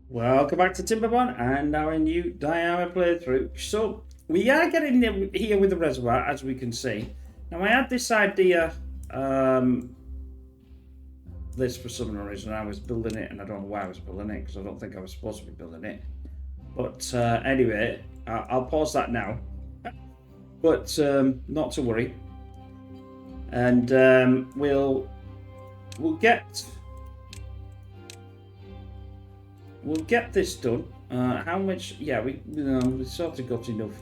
Welcome back to Timberborn and our new diorama playthrough. So, we are getting here with the reservoir, as we can see. Now, I had this idea, this for some reason. I was building it, and I don't know why I was building it, because I don't think I was supposed to be building it. But anyway, I'll pause that now. But not to worry. And we'll get this done. How much? Yeah, we sort of got enough.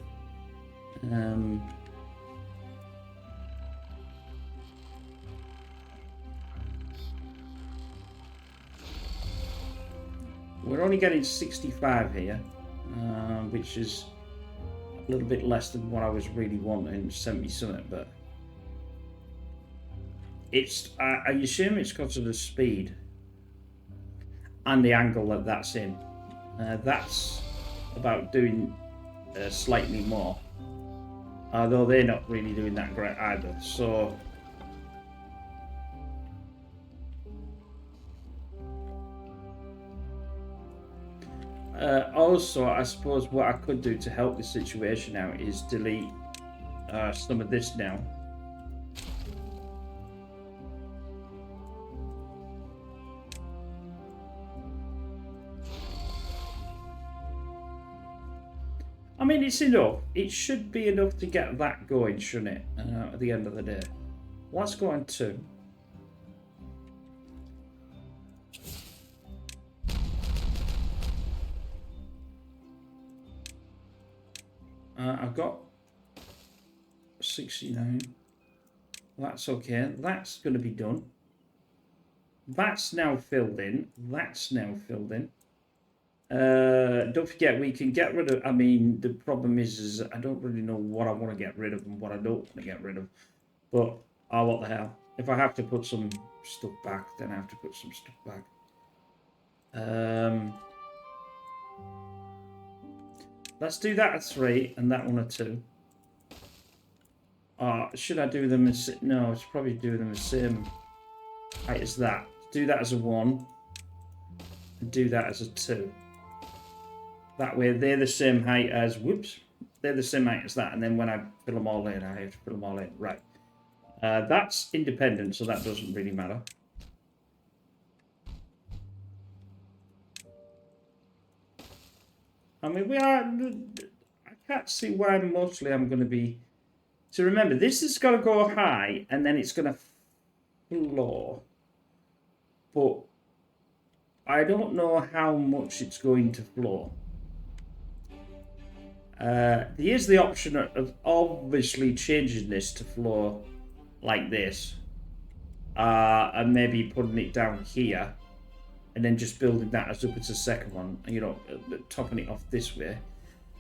We're only getting 65 here, which is a little bit less than what I was really wanting, 70 something, but it's, I assume it's because of the speed and the angle that that's in. That's about doing slightly more, although they're not really doing that great either. So also, I suppose what I could do to help the situation out is delete some of this now. I mean, it's enough. It should be enough to get that going, shouldn't it? At the end of the day. Let's go on to. I've got 69. That's okay. That's going to be done. That's now filled in. That's now filled in. Don't forget, we can get rid of. I mean, the problem is I don't really know what I want to get rid of and what I don't want to get rid of. But oh, what the hell? If I have to put some stuff back, then I have to put some stuff back. Let's do that at 3 and that one at 2. Should I do them as... No, I should probably do them the same height as that. Do that as a 1 and do that as a 2. That way they're the same height as... Whoops. They're the same height as that. And then when I fill them all in, I have to fill them all in. Right. That's independent, so that doesn't really matter. I mean, we are... I can't see why mostly I'm going to be... So remember, this has got to go high, and then it's going to floor. But I don't know how much it's going to floor. Here's the option of obviously changing this to floor like this. And maybe putting it down here. And then just building that as up as a second one, you know, topping it off this way.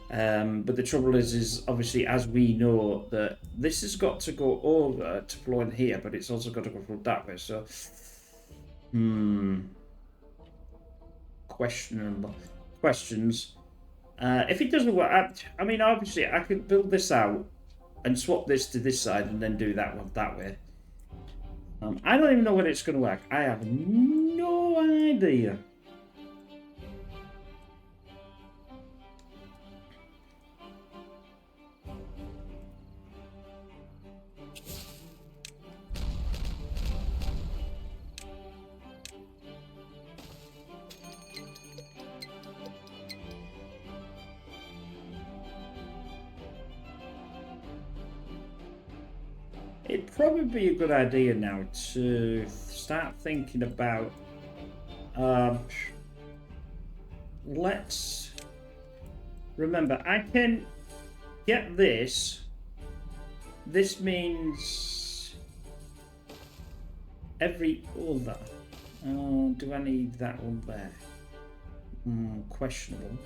But the trouble is obviously, as we know, that this has got to go over to floor in here, but it's also got to go from that way. So, questions. If it doesn't work, I mean, obviously, I could build this out and swap this to this side and then do that one that way. I don't even know whether it's going to work. I have no idea. It'd probably be a good idea now to start thinking about. Let's remember, I can get this. This means every other. Do I need that one there? Questionable.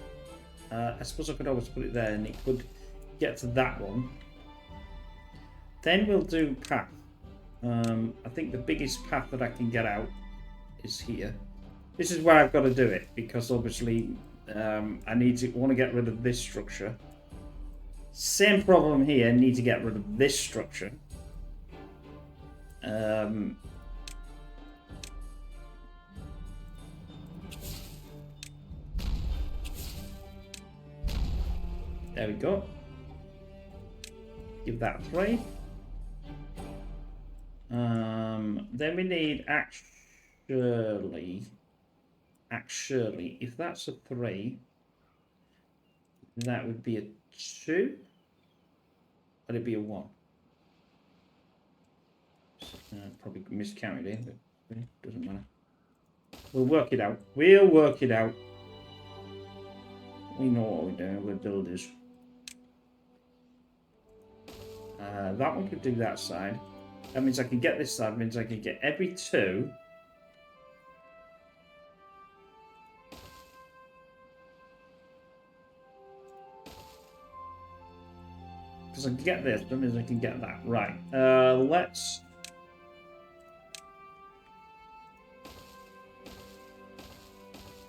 I suppose I could always put it there, and it could get to that one. Then we'll do path. I think the biggest path that I can get out is here. This is where I've got to do it, because obviously I want to get rid of this structure. Same problem here, need to get rid of this structure. There we go. Give that 3. Then we need actually, if that's a 3, that would be a 2. Or it'd be a 1. Probably miscounted here, but doesn't matter. We'll work it out. We'll work it out. We know what we're doing. We're builders. That one could do that side. That means I can get this side. That means I can get every 2. Because I can get this. That means I can get that. Right. Let's...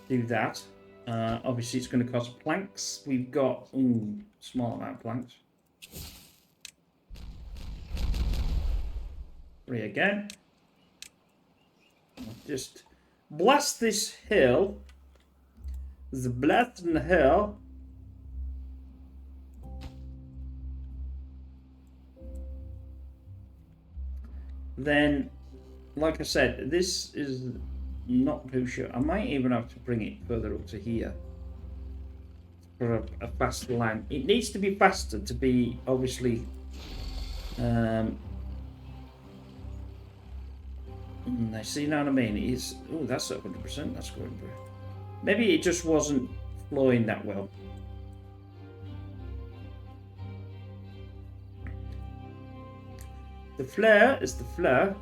do that. Obviously, it's going to cost planks. We've got small amount of planks. 3 again. Just blast this hill. The blasting hill. Then, like I said, this is not too sure. I might even have to bring it further up to here for a faster line. It needs to be faster to be obviously I see, you know what I mean? It's that's 100%. That's going through. Maybe it just wasn't flowing that well. The flare is the flare.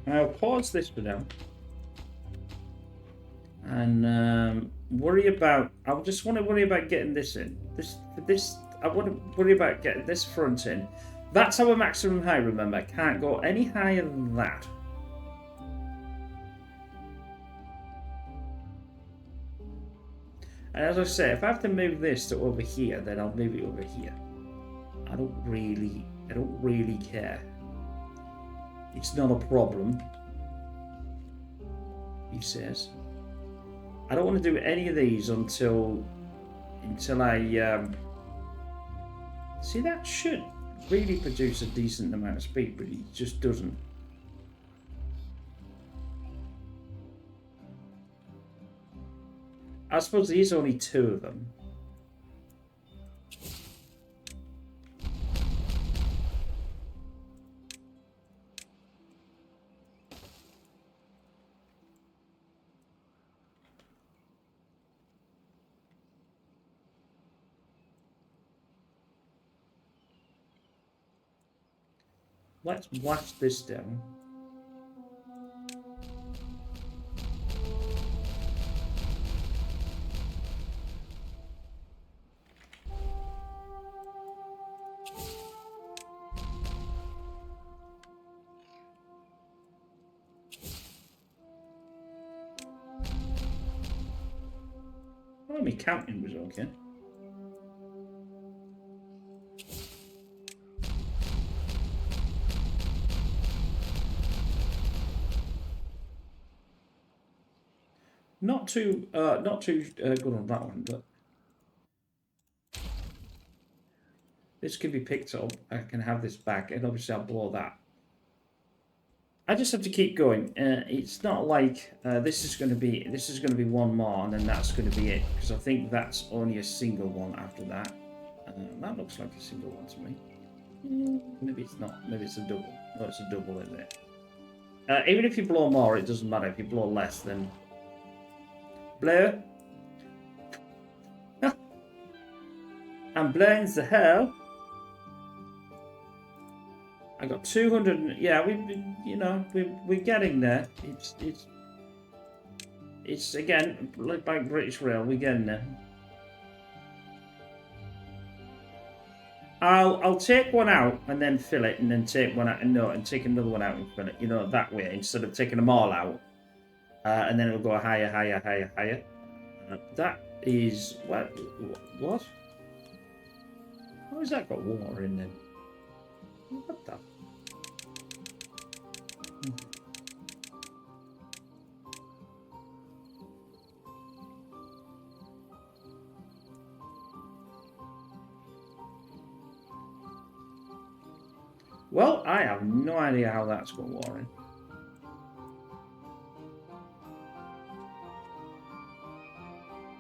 I'll pause this for now and worry about. I just want to worry about getting this in. This. I want to worry about getting this front in. That's our maximum height. Remember, I can't go any higher than that. And as I say, if I have to move this to over here, then I'll move it over here. I don't really care. It's not a problem, he says. I don't want to do any of these until I see, that should really produce a decent amount of speed, but it just doesn't. I suppose there's only 2 of them. Let's blast this down. Well, my counting was okay. Not too good on that one, but this can be picked up. I can have this back, and obviously I'll blow that. I just have to keep going. It's not like this is going to be one more, and then that's going to be it, because I think that's only a single one after that. That looks like a single one to me. Maybe it's not. Maybe it's a double. No, it's a double, isn't it? Even if you blow more, it doesn't matter. If you blow less, then blow. I'm blowing the hell. I got 200. Yeah, we're getting there. It's again like British Rail. We're getting there. I'll take one out and then fill it, and then take one out and take another one out and fill it. That way, instead of taking them all out. And then it'll go higher, higher, higher, higher. That is what? How has that got water in then? What the? Well, I have no idea how that's got water in.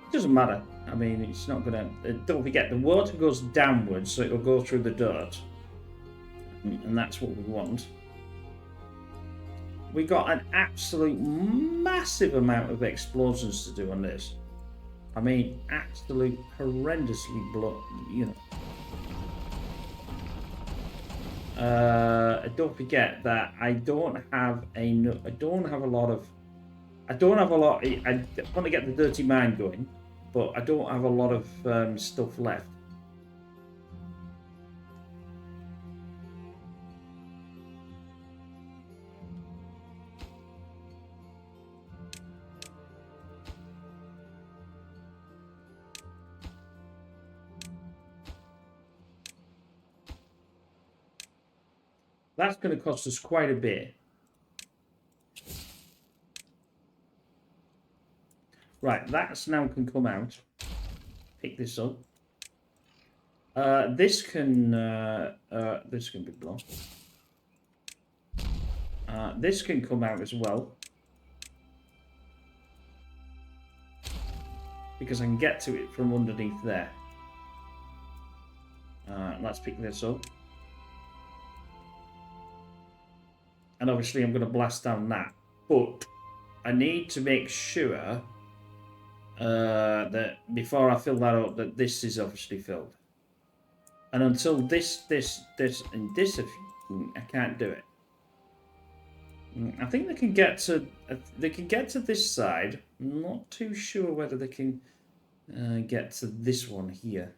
It doesn't matter. I mean, it's not gonna. Don't forget, the water goes downwards, so it'll go through the dirt, and that's what we want. We got an absolute massive amount of explosions to do on this. I mean, absolute horrendously you know. Don't forget that I don't have a lot of. I want to get the dirty mine going, but I don't have a lot of stuff left. That's going to cost us quite a bit. Right, that's now can come out. Pick this up. This can be blocked. This can come out as well, because I can get to it from underneath there. Let's pick this up. And obviously I'm going to blast down that. But I need to make sure that before I fill that up, that this is obviously filled. And until this, and this, I can't do it. I think they can get to this side. I'm not too sure whether they can get to this one here.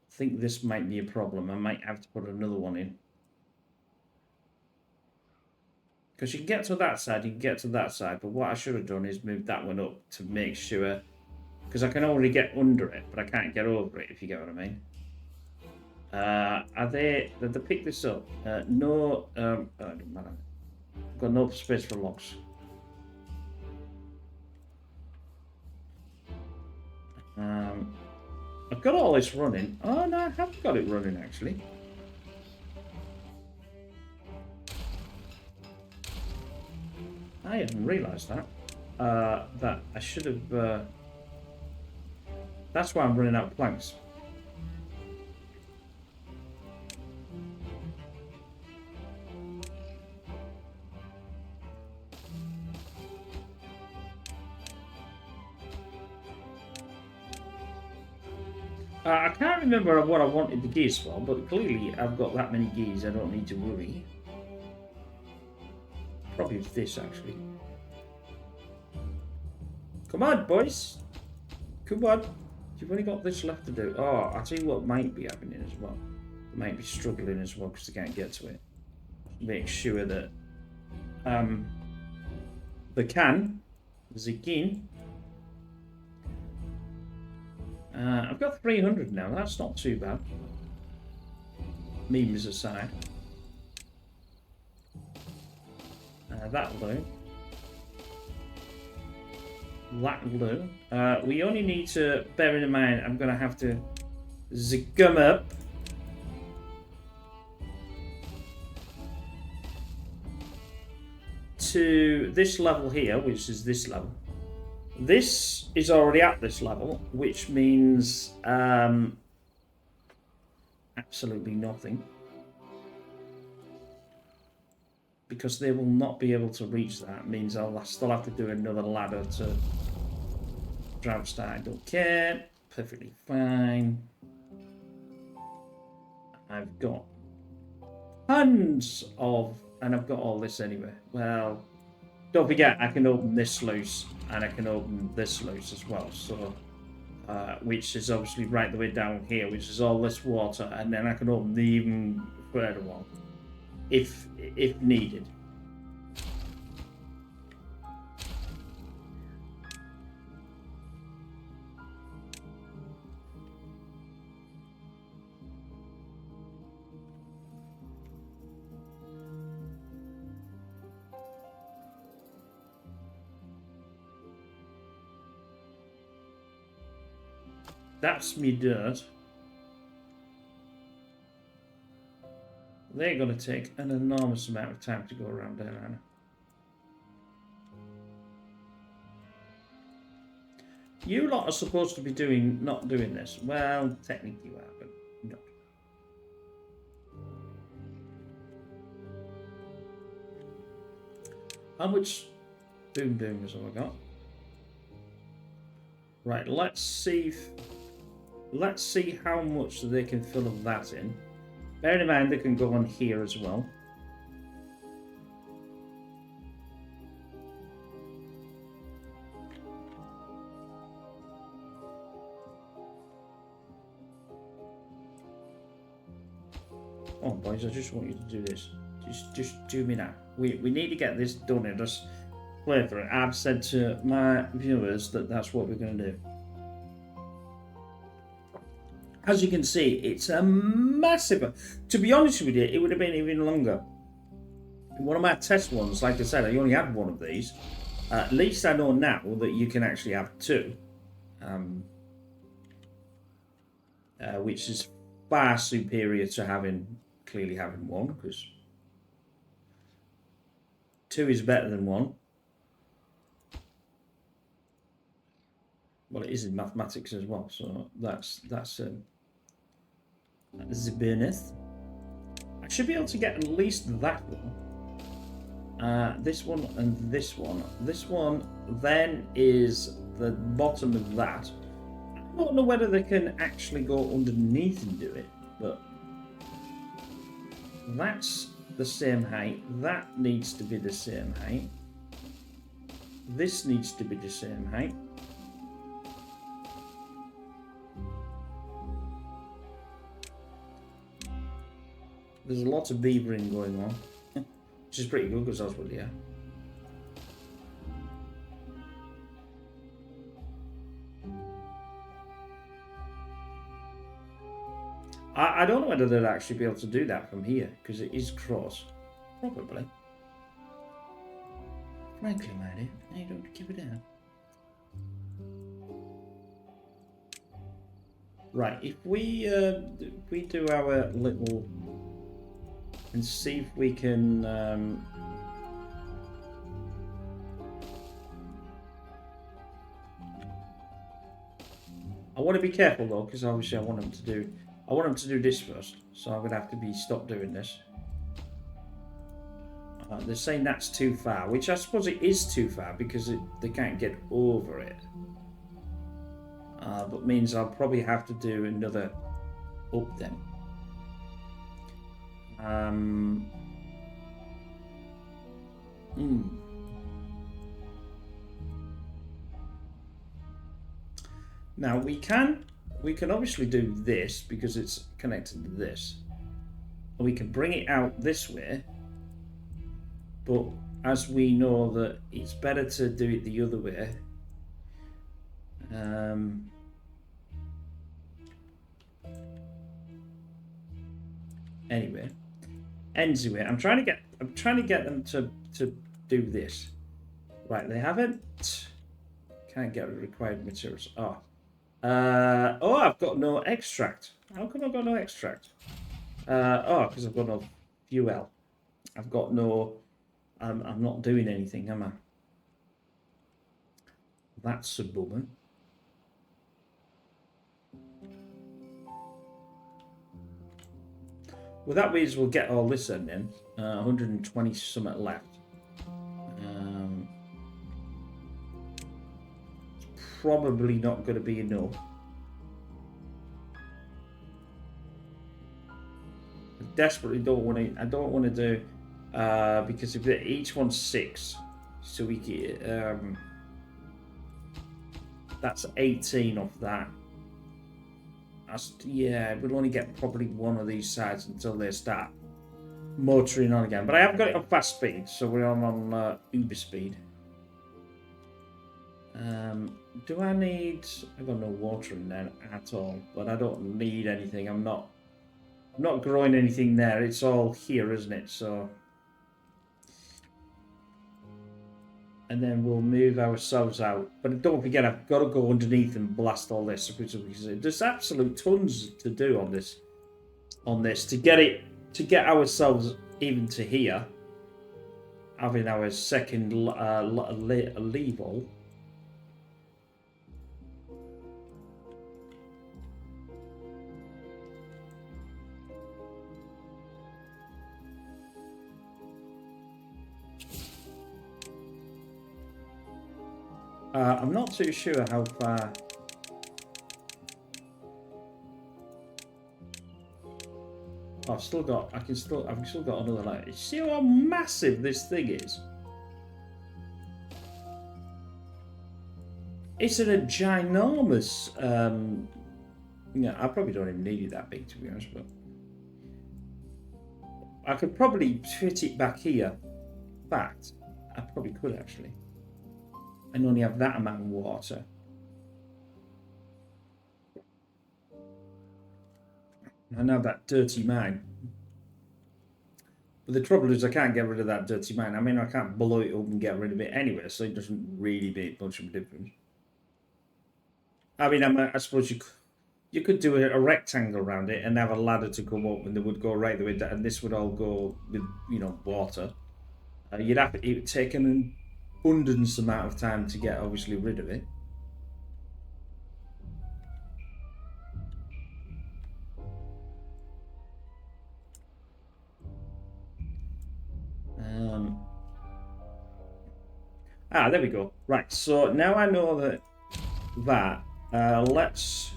I think this might be a problem. I might have to put another one in. Because you can get to that side, you can get to that side, but what I should have done is move that one up to make sure, because I can already get under it, but I can't get over it, if you get what I mean. Did they pick this up? No, it doesn't matter. I've got no space for locks. I've got all this running. Oh no, I haven't got it running actually. I hadn't realised that. That I should have. That's why I'm running out of planks. I can't remember what I wanted the gears for, but clearly I've got that many gears. I don't need to worry. Probably this actually. Come on, boys. Come on. You've only got this left to do. Oh, I'll tell you what might be happening as well. They might be struggling as well because they can't get to it. Make sure that they can. Again. I've got 300 now. That's not too bad. Memes aside. That'll do. That'll do. We only need to bear in mind I'm going to have to zigum up to this level here, which is this level. This is already at this level, which means absolutely nothing. Because they will not be able to reach that. It means I'll still have to do another ladder to drought start. I don't care. Perfectly fine. I've got tons of... And I've got all this anyway. Well, don't forget, I can open this sluice. And I can open this sluice as well. So, which is obviously right the way down here, which is all this water. And then I can open the even further one. If needed. That's me dirt. They're going to take an enormous amount of time to go around there, Anna. You lot are supposed to be not doing this. Well, technically you are, but not. How much boom boomers have I got? Right, let's see how much they can fill of that in. Bear in mind they can go on here as well. Oh boys, I just want you to do this. Just do me now. We need to get this done and just play for it. I've said to my viewers that that's what we're going to do. As you can see, it's a massive... To be honest with you, it would have been even longer. One of my test ones, like I said, I only had one of these. At least I know now that you can actually have two. Which is far superior to clearly having one, because two is better than one. Well, it is in mathematics as well, so that's the bonus. I should be able to get at least that one. This one and this one. This one then is the bottom of that. I don't know whether they can actually go underneath and do it, but that's the same height. That needs to be the same height. This needs to be the same height. There's a lot of beavering going on, which is pretty good because I was with you. I don't know whether they'll actually be able to do that from here because it is cross. Probably. Frankly, my dear, I don't give it down. Right, if we do our little and see if we can I want to be careful though, because obviously I want them to do this first, so I'm gonna have to stop doing this. They're saying that's too far, which I suppose it is too far because they can't get over it. But means I'll probably have to do another up then. Now we can obviously do this because it's connected to this. And we can bring it out this way, but as we know that it's better to do it the other way. Anyway, I'm trying to get them to do this. Right, they haven't. Can't get required materials. I've got no extract. How come I've got no extract? Because I've got no fuel. I've got no. I'm not doing anything, am I? That's a bummer. Well, that means we'll get all this in then. 120 something left. Probably not going to be enough. I desperately don't want to. I don't want to do because if each one's 6, so we get that's 18 off that. Yeah, we'll only get probably one of these sides until they start motoring on again. But I have got it on fast speed, so we're on Uber speed. Do I need... I've got no water in there at all, but I don't need anything. I'm not growing anything there. It's all here, isn't it? So And then we'll move ourselves out. But don't forget, I've got to go underneath and blast all this. Because there's absolute tons to do on this. To get ourselves even to here. Having our second level. I'm not too sure how far. I've still got another light. You see how massive this thing is? It's a ginormous. Yeah, I probably don't even need it that big, to be honest. But I could probably fit it back here. In fact, I probably could actually. And only have that amount of water. I know that dirty mine. But the trouble is I can't get rid of that dirty mine. I mean, I can't blow it up and get rid of it anyway, so it doesn't really make much of a difference. I mean, I suppose you could do a rectangle around it and have a ladder to come up, and they would go right the way down, and this would all go with, water. It would take an abundance amount of time to get obviously rid of it. There we go. Right, so now I know that let's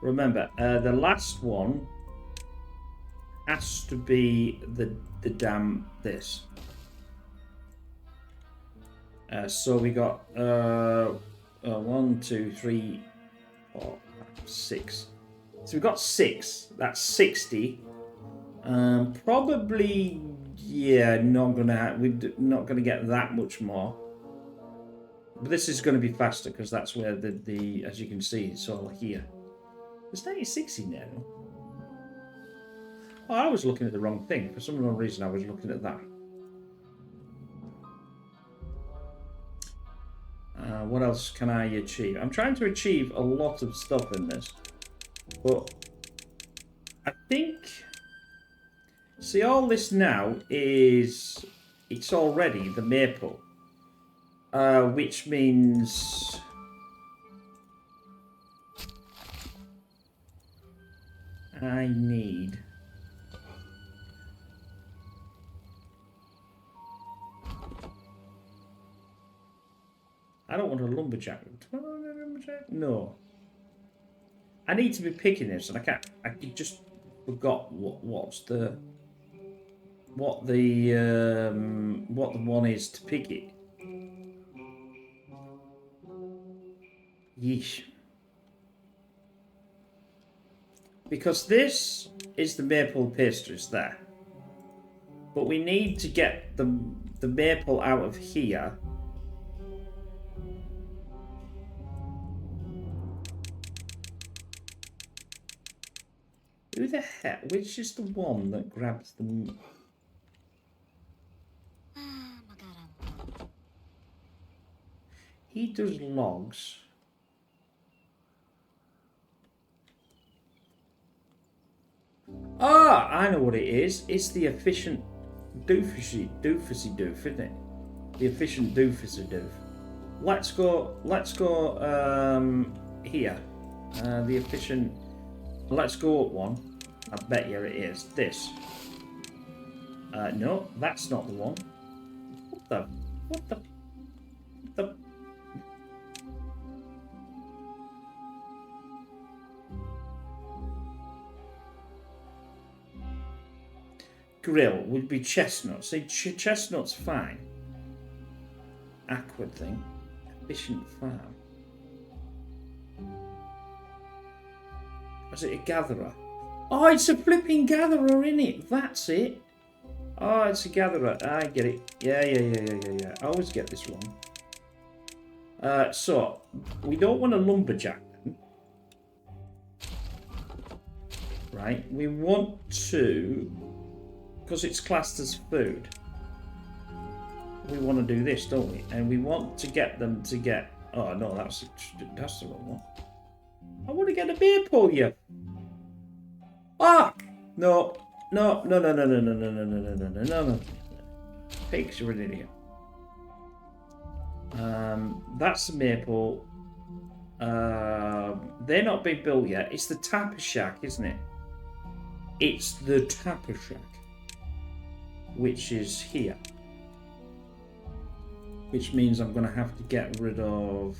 remember the last one has to be the dam this. So we got 1, 2, 3, 4, 5, 6. So we've got 6. That's 60. Probably, yeah. We're not gonna get that much more. But this is going to be faster because that's where the as you can see, it's all here. There's 96 in there. Oh, I was looking at the wrong thing. For some unknown reason, I was looking at that. What else can I achieve? I'm trying to achieve a lot of stuff in this. But I think... See, all this now is... It's already the maple. Which means... I need... I don't want a lumberjack. Do I want a lumberjack? No. I need to be picking this, and I can't. I just forgot what the one is to pick it. Yeesh. Because this is the maple pastries there, but we need to get the maple out of here. Who the heck? Which is the one that grabs the... He does logs. Ah, I know what it is. It's the efficient doofusy doof, isn't it? The efficient doofusy doof. Let's go here. The efficient... Let's go up one. I bet you it is. This. No, that's not the one. What the... Grill would be chestnut. See, chestnut's fine. Aqua thing. Efficient farm. Is it a gatherer? Oh, it's a flipping gatherer, in it. That's it. Oh, it's a gatherer. I get it. Yeah. I always get this wrong. So, we don't want a lumberjack then. Right, we want to... because it's classed as food, we want to do this, don't we? And we want to get them to get... Oh, no, that's the wrong one. I want to get a maypole here. Ah! No. No, no, no, no, no, no, no, no, no, no, no, no, no. Pigs, you're an idiot. That's the maple. They're not being built yet. It's the tapper shack, isn't it? It's the tapper shack, which is here. Which means I'm going to have to get rid of...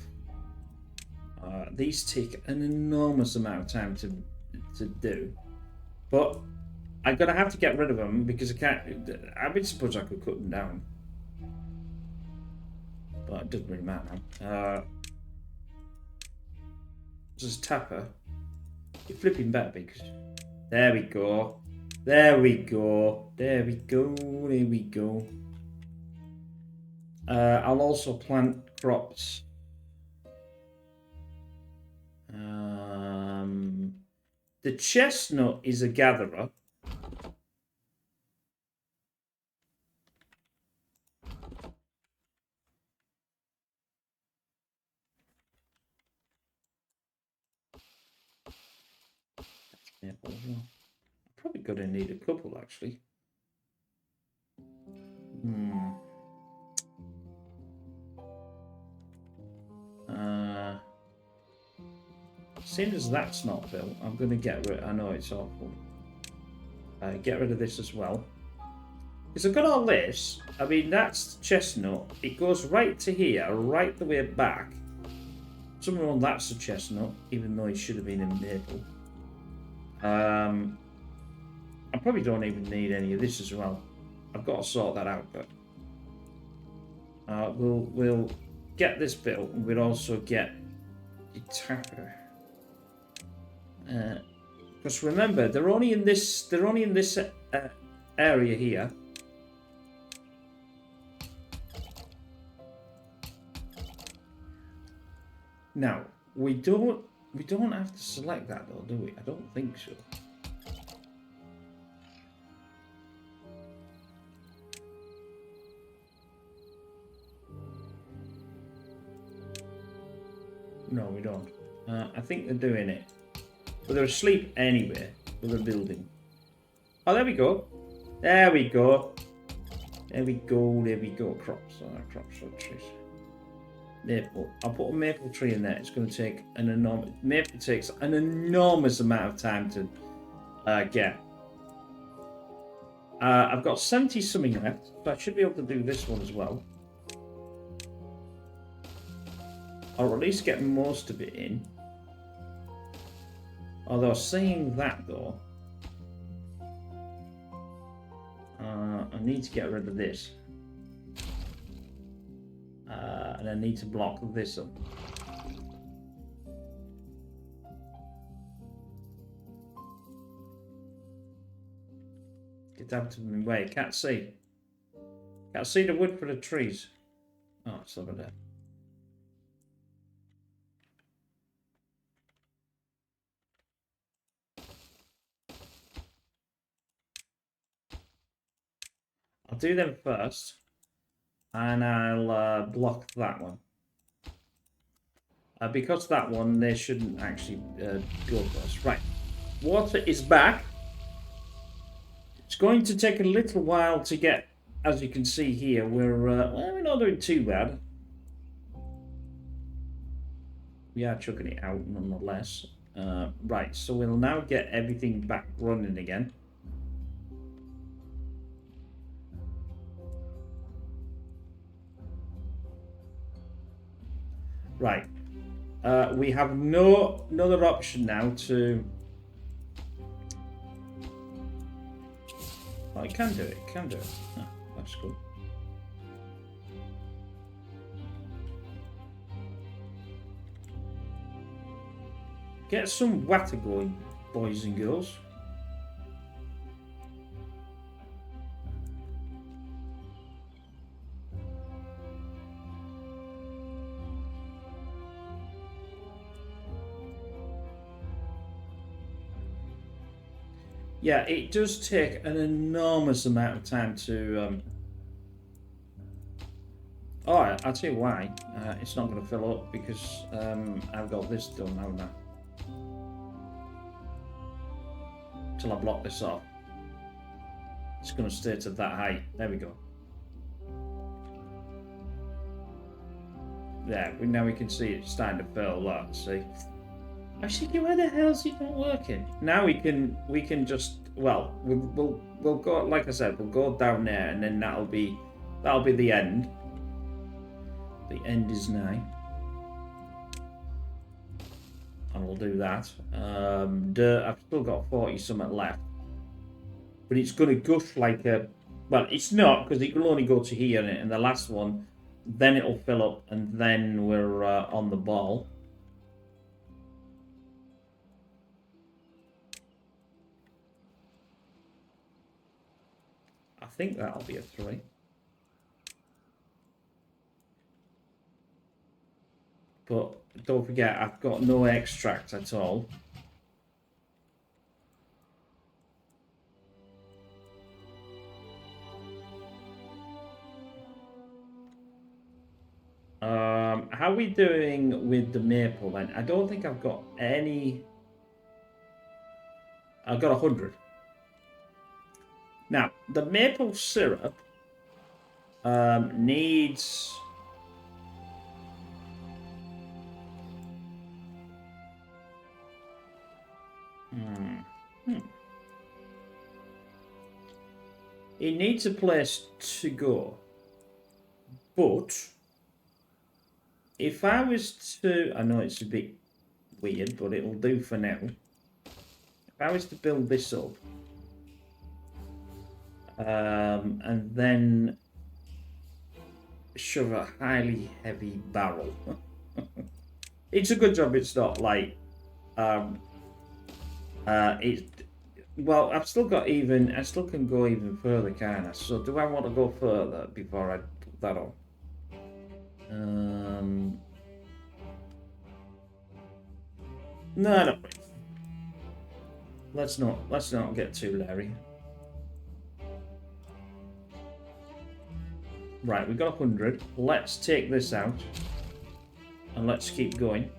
these take an enormous amount of time to do. But I'm going to have to get rid of them because I can't... I mean, suppose I could cut them down. But it doesn't really matter. Just tapper. You're flipping better because... There we go. There we go. There we go. There we go. I'll also plant crops. The chestnut is a gatherer. I'm probably going to need a couple actually. Seeing as that's not built, I'm going to get rid... I know it's awful. Get rid of this as well. Because I've got all this. I mean, that's chestnut. It goes right to here, right the way back. Somewhere on that's a chestnut, even though it should have been in maple. I probably don't even need any of this as well. I've got to sort that out, but we'll get this built, and we'll also get the tapper. Because remember, they're only in this area here. Now we don't have to select that though, do we? I don't think so. No, we don't. I think they're doing it. But they're asleep anyway, but they're building. Oh, there we go. There we go. There we go, there we go. Crops, crops, trees. Maple. I'll put a maple tree in there. It's going to take an enormous... Maple takes an enormous amount of time to get. I've got 70 something left, so I should be able to do this one as well. Or at least get most of it in. Although saying that though, I need to get rid of this. And I need to block this up. Get out of my way. Can't see. Can't see the wood for the trees. Oh, it's over there. I'll do them first, and I'll block that one. Because that one, they shouldn't actually go first. Right, water is back. It's going to take a little while to get, as you can see here, we're not doing too bad. We are chucking it out nonetheless. Right, so we'll now get everything back running again. Right, we have no other option now to... Oh, it can do it, it can do it. Oh, that's good. Get some water going, boys and girls. Yeah, it does take an enormous amount of time to. Oh, I'll tell you why. It's not going to fill up because I've got this done, haven't I? Till I block this off. It's going to stay to that height. There we go. Yeah, now we can see it's starting to fill. That see. I was thinking, where the hell is it not working? Now we can just we'll go, like I said, we'll go down there and then that'll be the end. The end is nigh. And we'll do that. I've still got 40 something left. But it's gonna gush like a it's not, because it will only go to here and the last one, then it'll fill up and then we're on the ball. I think that'll be a 3. But don't forget, I've got no extract at all. How are we doing with the maple then? I don't think I've got any. I've got 100. Now, the maple syrup needs... It needs a place to go. But if I was to... I know it's a bit weird, but it'll do for now. If I was to build this up, and then shove a highly heavy barrel. It's a good job it's not like well, I still can go even further, can't I? So do I want to go further before I put that on? No. Let's not get too leery. Right, we've got 100. Let's take this out. And let's keep going.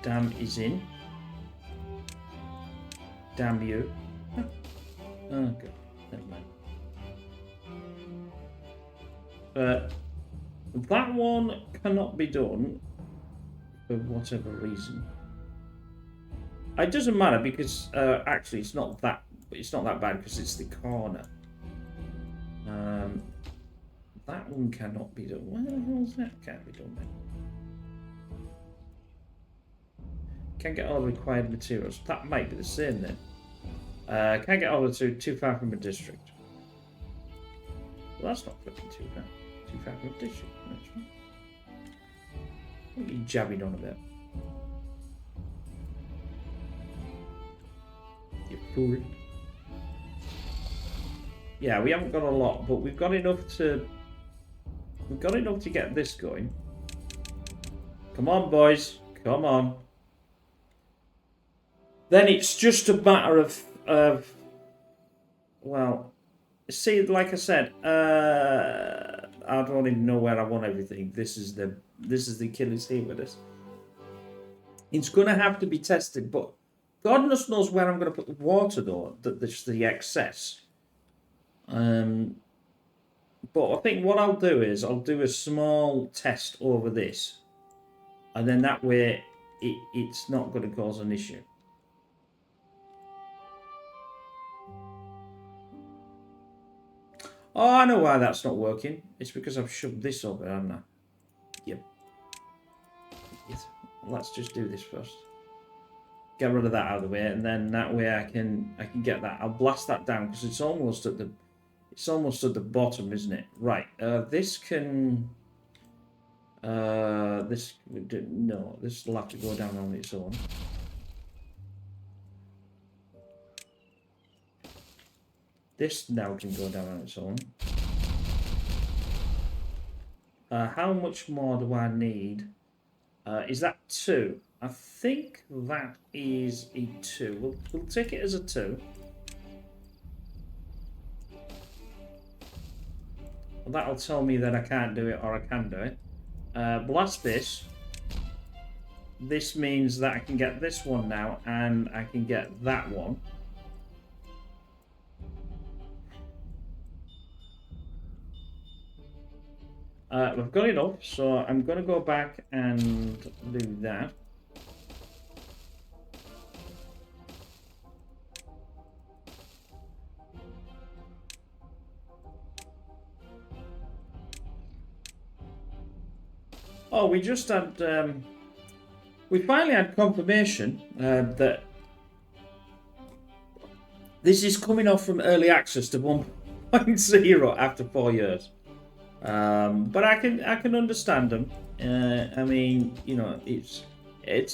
Dam is in. Damn you. Oh, God. Never mind. That one cannot be done for whatever reason. It doesn't matter because actually it's not that bad because it's the corner. That one cannot be done. Where the hell is that? Can't be done then. Can't get all the required materials. That might be the same then. Can't get all the too far from a district. Well, that's not flipping too far. Too far from a district. That's right. What are you jabbing on about? You fool. Yeah, we haven't got a lot, but we've got enough to get this going. Come on, boys. Come on. Then it's just a matter of well, see, like I said, I don't even know where I want everything. This is the Achilles heel with this. It's gonna have to be tested, but God knows where I'm gonna put the water though. That's the excess. But I think what I'll do is I'll do a small test over this, and then that way it's not going to cause an issue. Oh, I know why that's not working. It's because I've shoved this over, haven't I? Yep. Let's just do this first. Get rid of that out of the way, and then that way I can get that. I'll blast that down because it's almost at the bottom, isn't it? Right. This can. This will have to go down on its own. This now can go down on its own. How much more do I need? Is that 2? I think that is a 2. We'll take it as a 2. Well, that'll tell me that I can't do it or I can do it. Blast this. This means that I can get this one now and I can get that one. We've got it up, so I'm going to go back and do that. Oh, we just had... we finally had confirmation that this is coming off from early access to 1.0 after 4 years. But I can understand them. I mean, you know, it's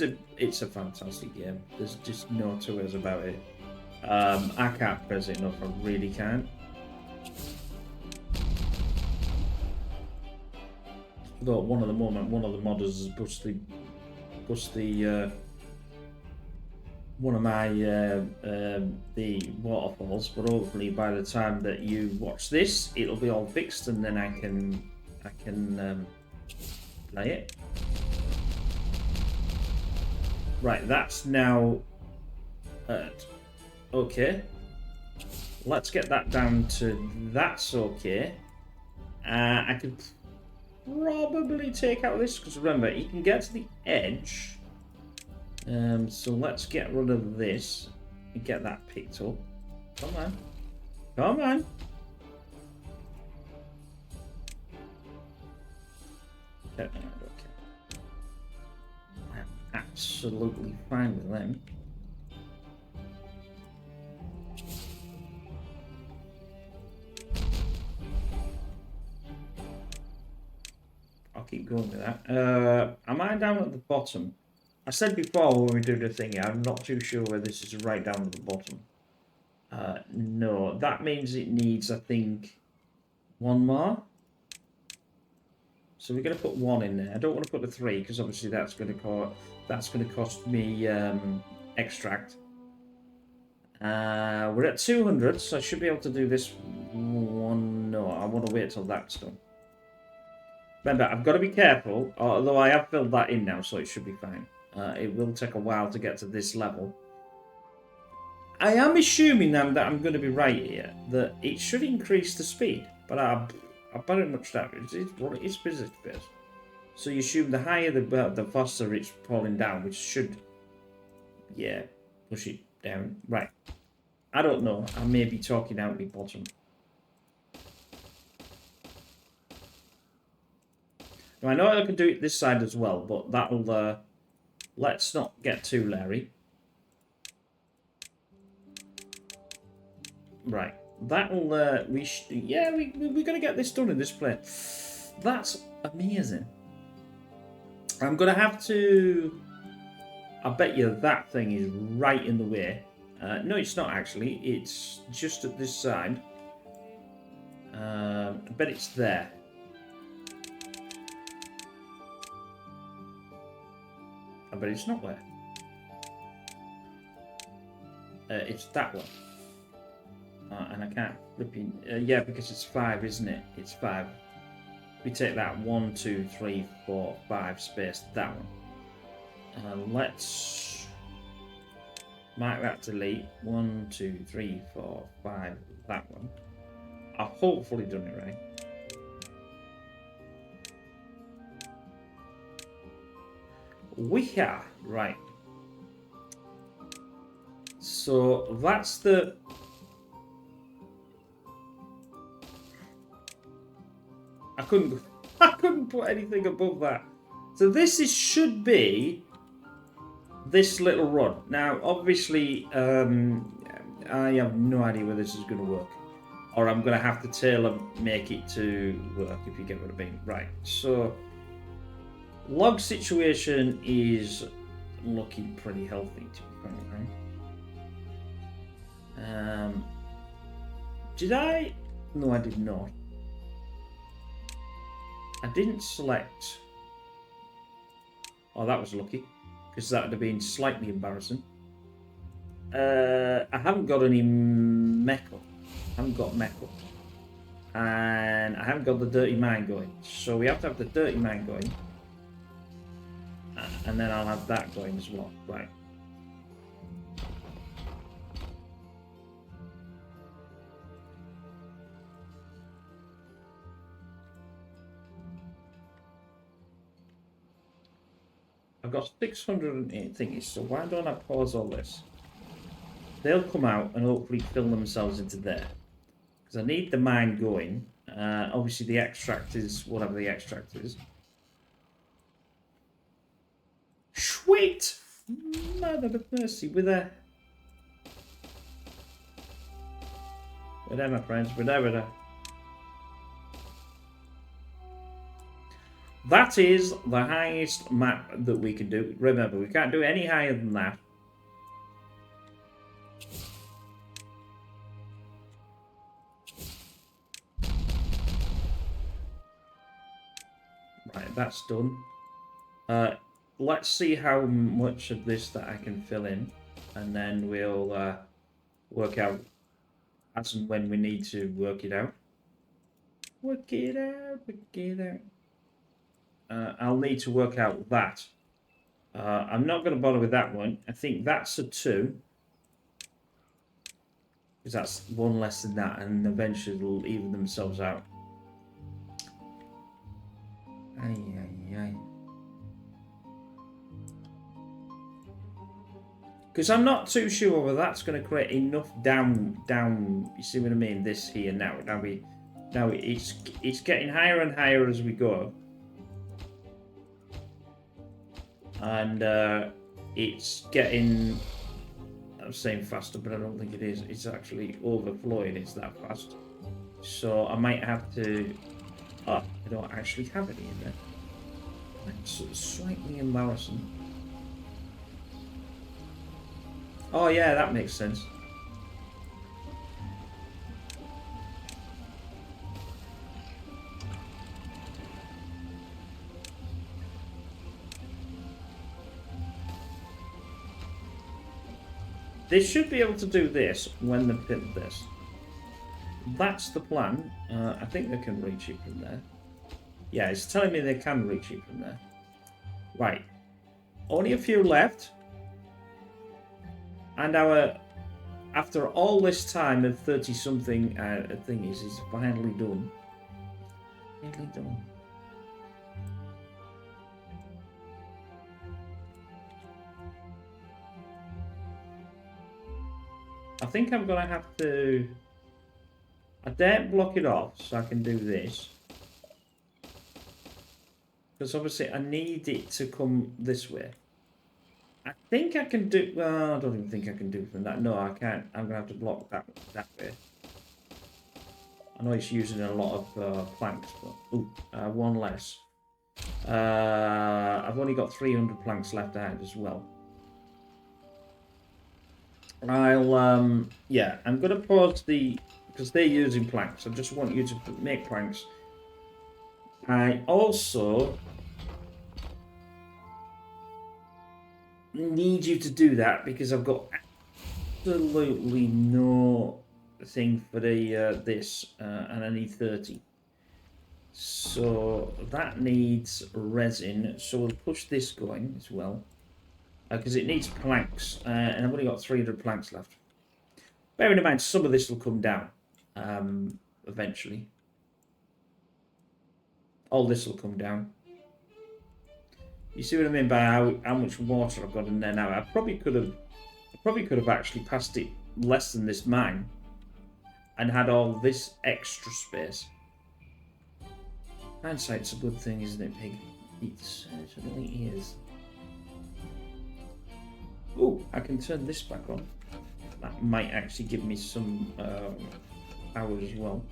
a fantastic game. There's just no two ways about it. I can't praise it enough. I really can't. Though one of the modders has busted one of my the waterfalls, but hopefully by the time that you watch this, it'll be all fixed, and then I can play it. Right, that's now okay. Let's get that down to that's okay. I could probably take out this because remember, you can get to the edge. So let's get rid of this and get that picked up. Come on. Come on. Okay. I'm absolutely fine with them. I'll keep going with that. Am I down at the bottom? I said before when we do the thing, I'm not too sure whether this is right down at the bottom. No, that means it needs, I think, one more. So we're going to put 1 in there. I don't want to put the 3 because obviously that's going to cost me extract. We're at 200, so I should be able to do this one. No, I want to wait till that's done. Remember, I've got to be careful, although I have filled that in now, so it should be fine. It will take a while to get to this level. I am assuming that I'm going to be right here, that it should increase the speed, but I very much doubt it. It's physics-based. So you assume the higher the faster it's falling down, which should, yeah, push it down. Right. I don't know. I may be talking out the bottom. Now, I know I can do it this side as well, but that'll... let's not get too Larry. Right. That'll... we're going to get this done in this play. That's amazing. I'm going to have to... I bet you that thing is right in the way. No, it's not actually. It's just at this side. I bet it's there. I bet it's not there. It's that one. And I can't flip in. Yeah, because it's 5, isn't it? It's 5. We take that 1, 2, 3, 4, 5 space, that one. Let's mark that delete. 1, 2, 3, 4, 5, that one. I've hopefully done it right. We are right. So that's the... I couldn't put anything above that. So this should be this little rod. Now, obviously, I have no idea whether this is going to work, or I'm going to have to tailor make it to work. If you get what I mean, right? So, log situation is looking pretty healthy, to be frank. Right? Did I? No, I did not. I didn't select... Oh, that was lucky, because that would have been slightly embarrassing. I haven't got any metal. I haven't got metal. And I haven't got the dirty mine going. So we have to have the dirty mine going. And then I'll have that going as well. Right. I've got 608 thingies, so why don't I pause all this? They'll come out and hopefully fill themselves into there. Because I need the mine going. Obviously the extract is whatever the extract is. Sweet! Mother of mercy, with a... We're there, my friends, we're there. That is the highest map that we can do. Remember, we can't do any higher than that. Right, that's done. Let's see how much of this that I can fill in. And then we'll work out as and when we need to work it out. Work it out. I'll need to work out that. I'm not going to bother with that one. I think that's a 2. Because that's one less than that, and eventually they'll even themselves out. Because I'm not too sure whether that's going to create enough down. You see what I mean? This here now. Now it's getting higher and higher as we go. And it's getting, I'm saying faster, but I don't think it is. It's actually overflowing. It's that fast. So I might have to... Oh, I don't actually have any in there. It's slightly embarrassing. Oh yeah, that makes sense. They should be able to do this when they pin this. That's the plan. I think they can reach it from there. Yeah, it's telling me they can reach it from there. Right. Only a few left. And after all this time of 30-something thingies, is finally done. Finally done. I think I'm going to have to... I daren't block it off, so I can do this. Because obviously I need it to come this way. I think I can do... Well, I don't even think I can do from that. No, I can't. I'm going to have to block that way. I know it's using a lot of planks, but... Ooh, one less. I've only got 300 planks left out as well. Yeah, I'm going to pause the... Because they're using planks. I just want you to make planks. I also... need you to do that because I've got absolutely no thing for the this and I need 30, so that needs resin, so we'll push this going as well because it needs planks and I've only got 300 planks left. Bearing in mind some of this will come down eventually. All this will come down. You see what I mean by how much water I've got in there now? I probably could have actually passed it less than this mine and had all this extra space. Hindsight's a good thing, isn't it, Pig? It certainly is. Ooh, I can turn this back on. That might actually give me some power as well.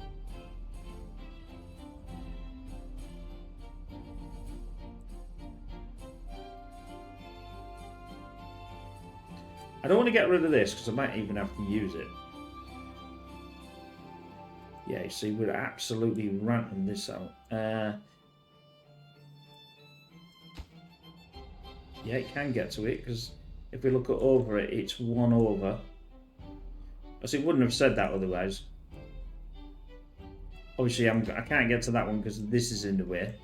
I don't want to get rid of this because I might even have to use it. Yeah, you see, we're absolutely ranting this out. Yeah, it can get to it, because if we look at over it, it's 1 over. Because it wouldn't have said that otherwise. Obviously, I can't get to that one because this is in the way.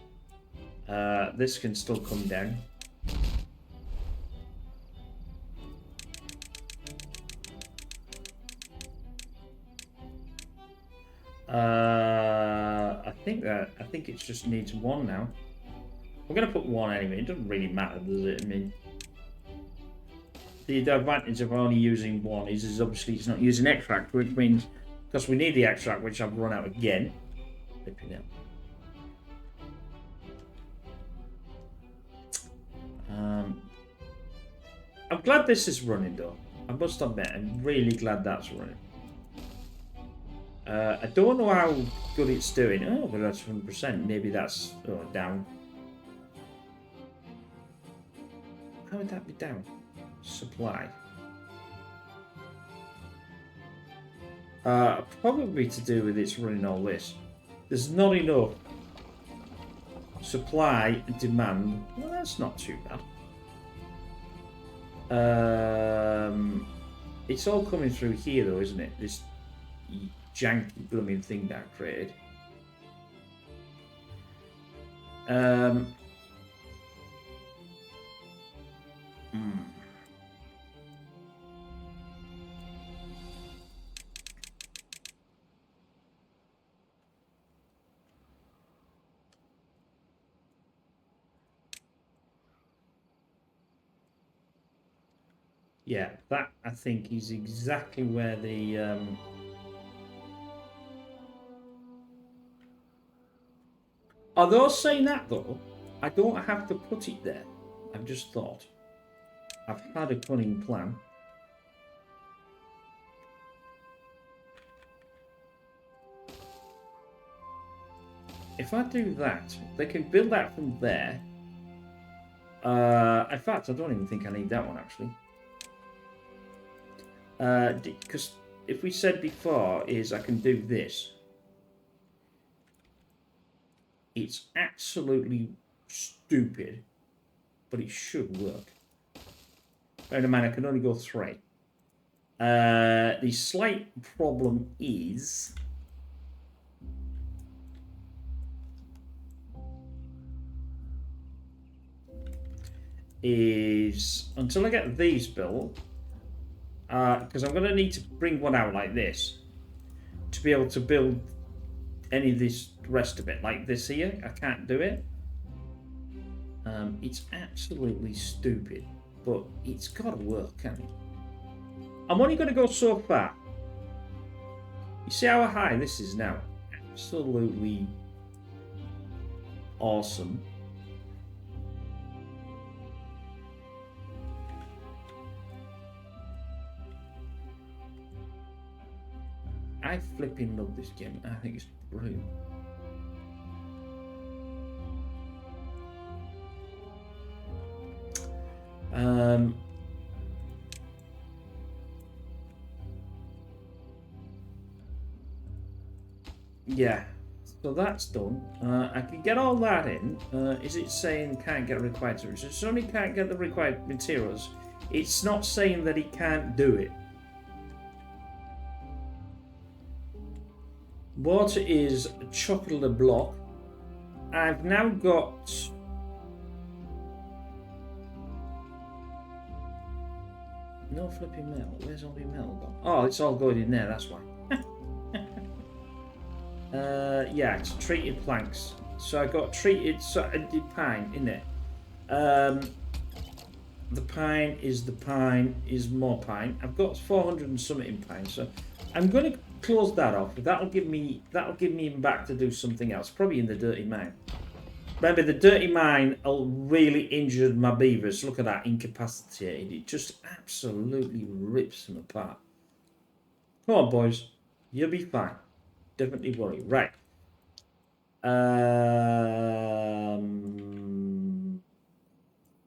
This can still come down. I think it just needs 1 now. I'm gonna put 1 anyway. It doesn't really matter, does it? I mean, the advantage of only using 1 is obviously it's not using extract, which means because we need the extract, which I've run out again. Flipping out. I'm glad this is running though. I must admit, I'm really glad that's running. I don't know how good it's doing. Oh, but that's 100%. Maybe that's down. How would that be down? Supply. Probably to do with it's running all this. There's not enough supply and demand. Well, that's not too bad. It's all coming through here though, isn't it? This janky blooming thing that I created. Yeah, that I think is exactly where the Although saying that though, I don't have to put it there. I've just thought. I've had a cunning plan. If I do that, they can build that from there. In fact, I don't even think I need that one actually. Because if we said before is I can do this. It's absolutely stupid, but it should work. Bear in mind, I can only go 3. The slight problem is until I get these built, because I'm going to need to bring one out like this to be able to build any of this rest of it. Like this here, I can't do it. It's absolutely stupid, but it's got to work, can't it? I'm only going to go so far. You see how high this is now? Absolutely awesome. I flipping love this game. I think it's brilliant. Yeah, so that's done. I can get all that in. Is it saying can't get required materials? It's only can't get the required materials. It's not saying that he can't do it. Water is chocolate a block. I've now got no flipping metal. Where's all the metal gone? Oh, it's all going in there. That's why. Yeah, it's treated planks. So I got treated. So I did pine in it. The pine is more pine. I've got 400 and something in pine. So I'm going to close that off. That'll give me back to do something else. Probably in the dirty mine. Remember, the dirty mine really injured my beavers. Look at that, incapacitated. It just absolutely rips them apart. Come on, boys. You'll be fine. Definitely worry. Right.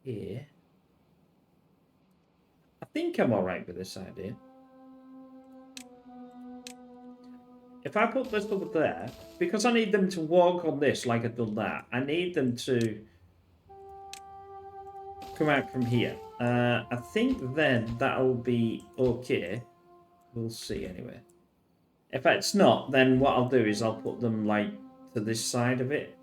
Here. I think I'm alright with this idea. If I put this over there, because I need them to walk on this like I've done that, I need them to come out from here. I think then that'll be okay. We'll see anyway. If it's not, then what I'll do is I'll put them like to this side of it.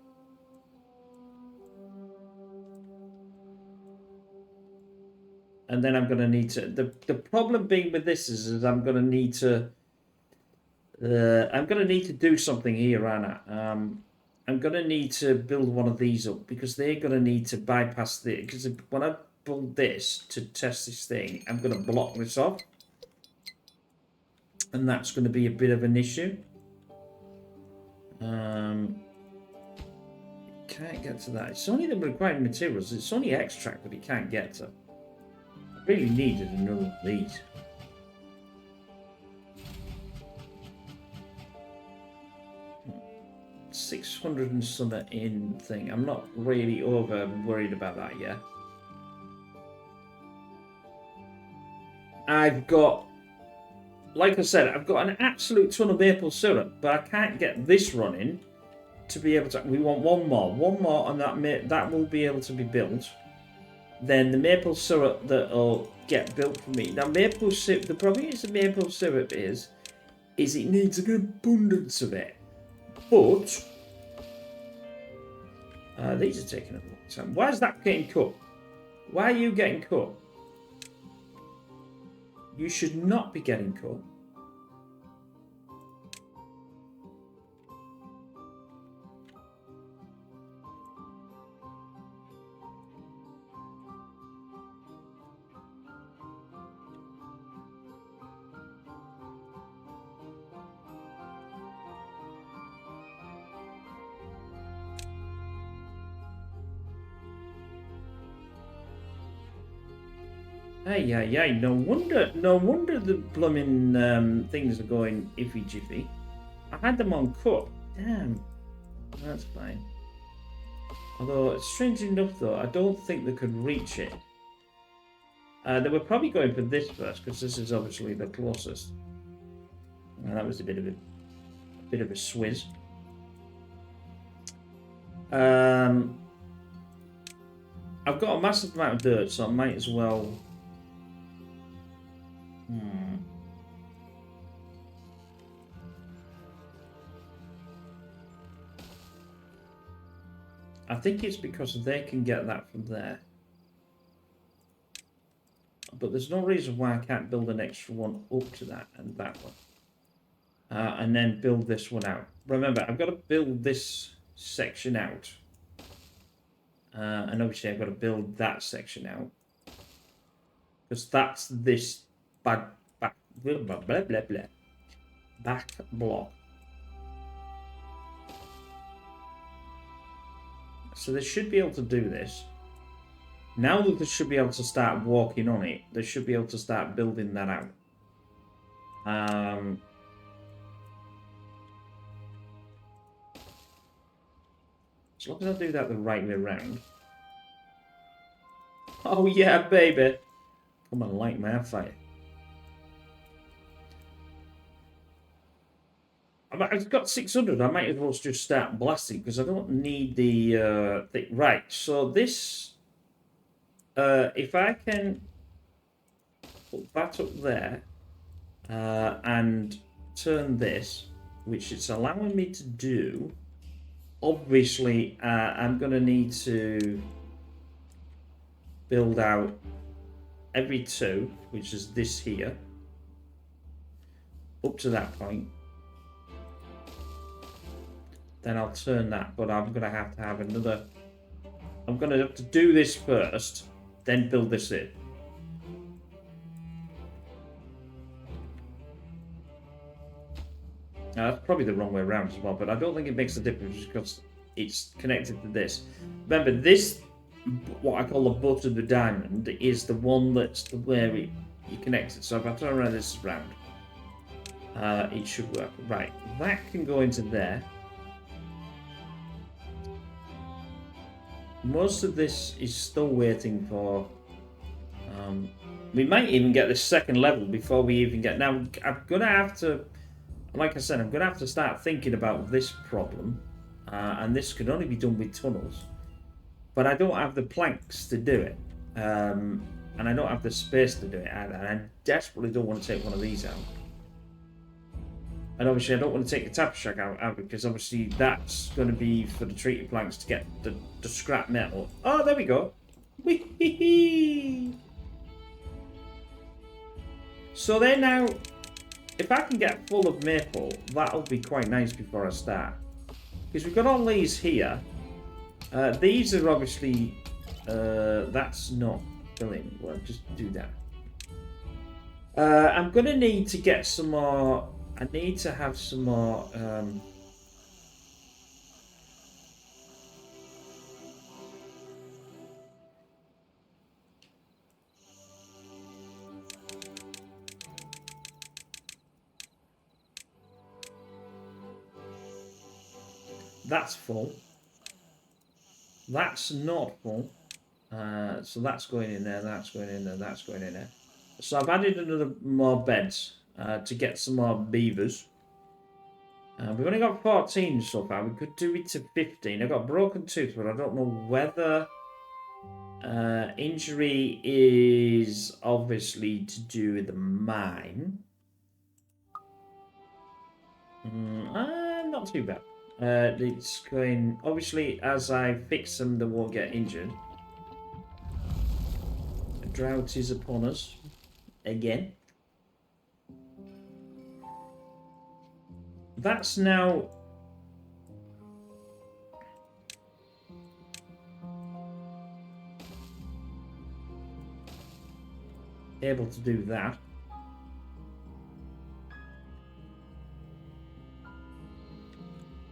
And then I'm going to need to... The problem being with this is I'm going to need to... I'm going to need to do something here, Anna. I'm going to need to build one of these up because they're going to need to bypass the... Because when I build this to test this thing, I'm going to block this off. And that's going to be a bit of an issue. Can't get to that. It's only the required materials. It's only extract that he can't get to. I really needed another of these. $600 and something in thing. I'm not really over worried about that yet. I've got, like I said, I've got an absolute ton of maple syrup, but I can't get this running to be able to. We want one more, and that will be able to be built. Then the maple syrup that'll get built for me. Now, maple syrup. The problem is the maple syrup is it needs an abundance of it. But these are taking a long time. Why is that getting cut? Why are you getting cut? You should not be getting cut. Hey, no wonder the blooming things are going iffy jiffy. I had them on cut. Damn. That's fine. Although, strange enough though, I don't think they could reach it. They were probably going for this first, because this is obviously the closest. That was a bit of a swizz. I've got a massive amount of dirt, so I might as well. I think it's because they can get that from there. But there's no reason why I can't build an extra one up to that and that one. And then build this one out. Remember, I've got to build this section out. And obviously I've got to build that section out. Because that's this back block. So they should be able to do this. Now that they should be able to start walking on it, they should be able to start building that out. As long as I do that the right way around. Oh yeah, baby. Come on, light my fire. I've got 600. I might as well just start blasting because I don't need the thing. Right. So this, if I can put that up there and turn this, which it's allowing me to do. Obviously, I'm going to need to build out every two, which is this here, up to that point. Then I'll turn that, but I'm going to have another... I'm going to have to do this first, then build this in. Now, that's probably the wrong way around as well, but I don't think it makes a difference because it's connected to this. Remember, this, what I call the butt of the diamond, is the one that's where you connect it. So if I turn around this round, it should work. Right, that can go into there. Most of this is still waiting for... we might even get this second level before we even get... Now, I'm going to have to... Like I said, I'm going to have to start thinking about this problem. And this can only be done with tunnels. But I don't have the planks to do it. And I don't have the space to do it either. And I desperately don't want to take one of these out. And obviously I don't want to take the tapestry out because obviously that's going to be for the treated planks to get the scrap metal. Oh, there we go. Whee! So then now, if I can get full of maple, that'll be quite nice before I start. Because we've got all these here. These are obviously... that's not brilliant. Well, just do that. I'm going to need to get some more... I need to have some more... That's full. That's not full. So that's going in there, that's going in there, that's going in there. So I've added another more beds to get some more beavers. We've only got 14 so far. We could do it to 15. I've got broken tooth, but I don't know whether injury is obviously to do with the mine. Not too bad. It's going... Obviously, as I fix them, they won't get injured. A drought is upon us. Again. That's now... able to do that.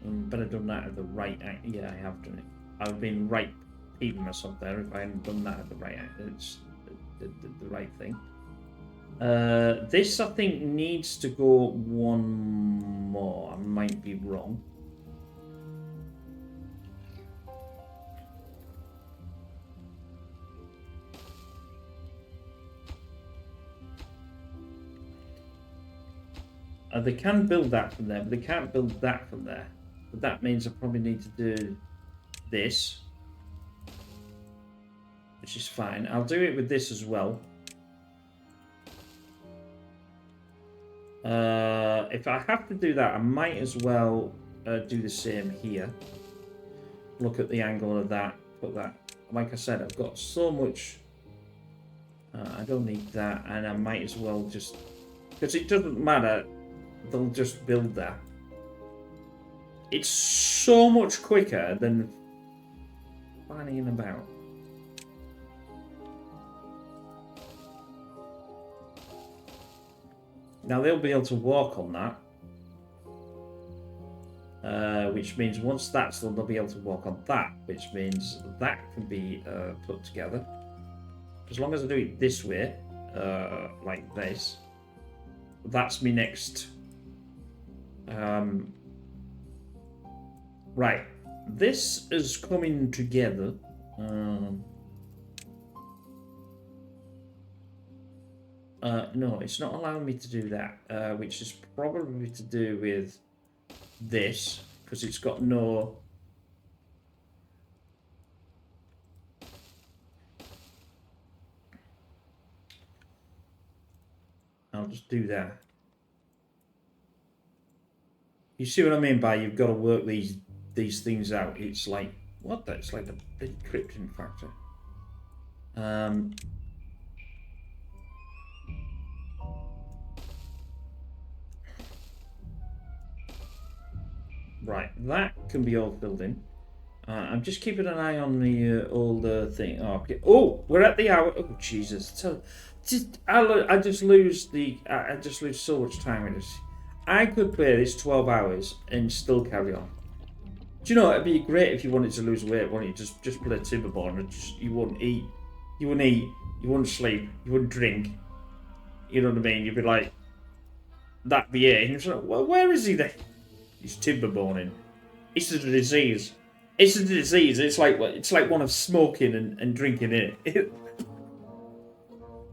But I've done that at the right... Yeah, I have done it. I've been right peeping myself there. If I hadn't done that at the right... It's the right thing. This, I think, needs to go one more. I might be wrong. They can build that from there, but they can't build that from there. But that means I probably need to do this, which is fine. I'll do it with this as well. If I have to do that, I might as well do the same here. Look at the angle of that, put that. Like I said, I've got so much. I don't need that, and I might as well just... Because it doesn't matter. They'll just build that. It's so much quicker than fanning about. Now they'll be able to walk on that, which means once that's done, they'll be able to walk on that, which means that can be put together. As long as I do it this way, like this, that's me next. Right, this is coming together. No, it's not allowing me to do that, which is probably to do with this, because it's got no... I'll just do that. You see what I mean by you've got to work these things out. It's like, what the? It's like the big encryption factor. Right, that can be all filled in. I'm just keeping an eye on the older thing. Oh, okay. Oh, we're at the hour. Oh, Jesus! I just lose so much time with this. I could play this 12 hours and still carry on. Do you know, it'd be great if you wanted to lose weight, wouldn't you? Just play Timberborn and you wouldn't eat. You wouldn't sleep, you wouldn't drink. You know what I mean? You'd be like, that'd be it. And you're like, well, where is he then? He's Timberborning. It's a disease. It's a disease. It's like one of smoking and drinking it.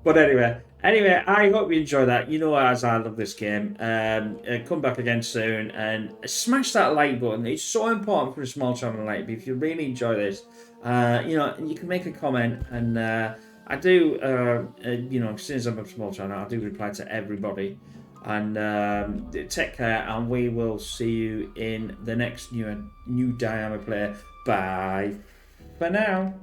But anyway, I hope you enjoy that. You know, as I love this game. Come back again soon and smash that like button. It's so important for a small channel like me. If you really enjoy this, you know, you can make a comment and I do, you know, since I'm a small channel, I do reply to everybody. And take care, and we will see you in the next new Diamond player. Bye for now.